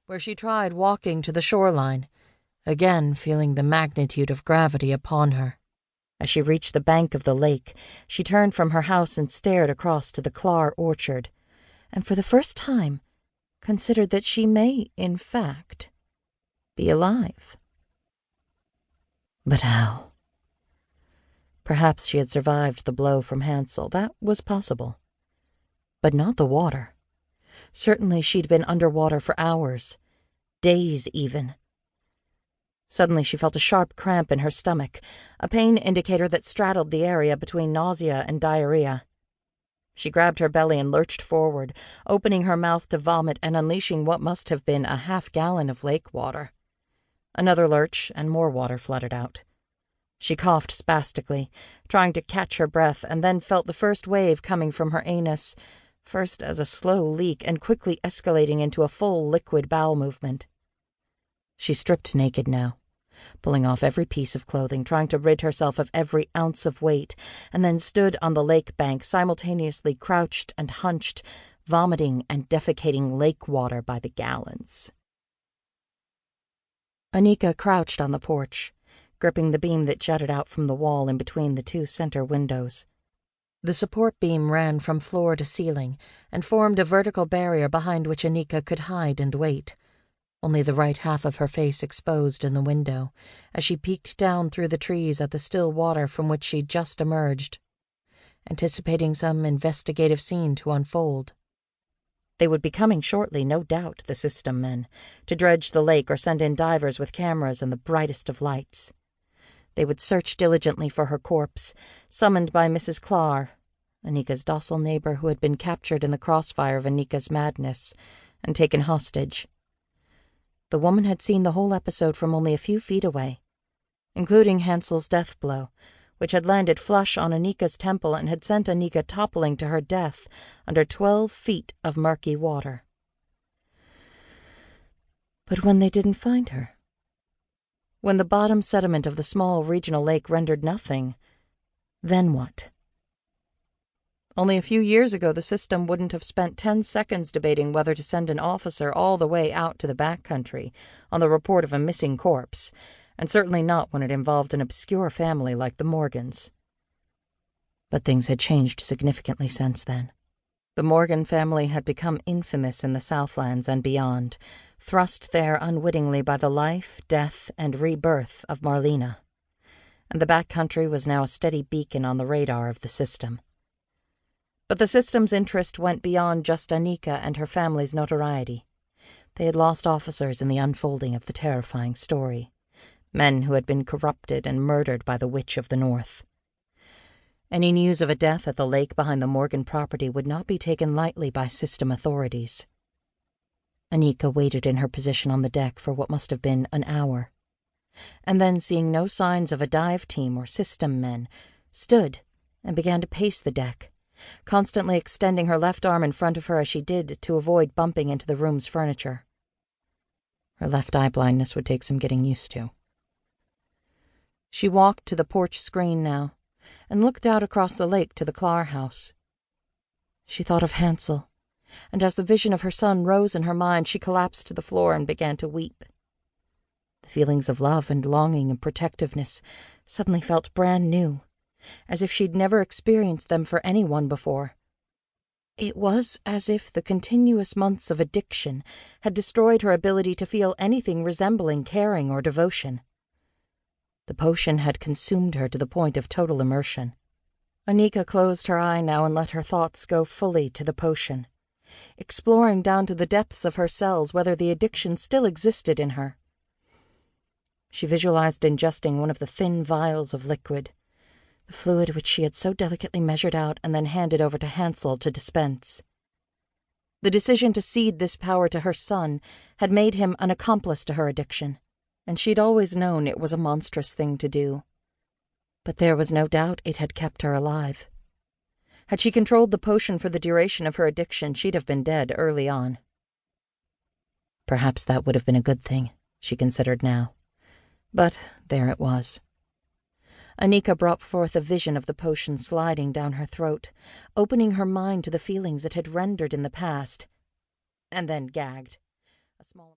where she tried walking to the shoreline, again feeling the magnitude of gravity upon her. As she reached the bank of the lake, she turned from her house and stared across to the Clar orchard, and for the first time considered that she may, in fact, be alive. But how? Perhaps she had survived the blow from Hansel. That was possible. But not the water. Certainly she'd been underwater for hours, days even. Suddenly she felt a sharp cramp in her stomach, a pain indicator that straddled the area between nausea and diarrhea. She grabbed her belly and lurched forward, opening her mouth to vomit and unleashing what must have been a half-gallon of lake water. Another lurch, and more water flooded out. She coughed spastically, trying to catch her breath, and then felt the first wave coming from her anus, first as a slow leak and quickly escalating into a full liquid bowel movement. She stripped naked now, pulling off every piece of clothing, trying to rid herself of every ounce of weight, and then stood on the lake bank, simultaneously crouched and hunched, vomiting and defecating lake water by the gallons. Anika crouched on the porch, gripping the beam that jutted out from the wall in between the two center windows. The support beam ran from floor to ceiling and formed a vertical barrier behind which Anika could hide and wait, only the right half of her face exposed in the window, as she peeked down through the trees at the still water from which she'd just emerged, anticipating some investigative scene to unfold. They would be coming shortly, no doubt, the system men, to dredge the lake or send in divers with cameras and the brightest of lights. They would search diligently for her corpse, summoned by Mrs. Clar, Anika's docile neighbor who had been captured in the crossfire of Anika's madness and taken hostage. The woman had seen the whole episode from only a few feet away, including Hansel's death blow, which had landed flush on Anika's temple and had sent Anika toppling to her death under 12 feet of murky water. But when they didn't find her, when the bottom sediment of the small regional lake rendered nothing, then what? Only a few years ago the system wouldn't have spent 10 seconds debating whether to send an officer all the way out to the backcountry on the report of a missing corpse, and certainly not when it involved an obscure family like the Morgans. But things had changed significantly since then. The Morgan family had become infamous in the Southlands and beyond, thrust there unwittingly by the life, death, and rebirth of Marlene. And the backcountry was now a steady beacon on the radar of the system. But the system's interest went beyond just Anika and her family's notoriety. They had lost officers in the unfolding of the terrifying story, men who had been corrupted and murdered by the Witch of the North. Any news of a death at the lake behind the Morgan property would not be taken lightly by system authorities. Anika waited in her position on the deck for what must have been an hour, and then, seeing no signs of a dive team or system men, stood and began to pace the deck, constantly extending her left arm in front of her as she did to avoid bumping into the room's furniture. Her left eye blindness would take some getting used to. She walked to the porch screen now and looked out across the lake to the Clar house. She thought of Hansel, and as the vision of her son rose in her mind, she collapsed to the floor and began to weep. The feelings of love and longing and protectiveness suddenly felt brand new, as if she'd never experienced them for anyone before. It was as if the continuous months of addiction had destroyed her ability to feel anything resembling caring or devotion. The potion had consumed her to the point of total immersion. Anika closed her eye now and let her thoughts go fully to the potion, exploring down to the depths of her cells whether the addiction still existed in her. She visualized ingesting one of the thin vials of liquid, the fluid which she had so delicately measured out and then handed over to Hansel to dispense. The decision to cede this power to her son had made him an accomplice to her addiction, and she'd always known it was a monstrous thing to do. But there was no doubt it had kept her alive. Had she controlled the potion for the duration of her addiction, she'd have been dead early on. Perhaps that would have been a good thing, she considered now. But there it was. Anika brought forth a vision of the potion sliding down her throat, opening her mind to the feelings it had rendered in the past, and then gagged. A small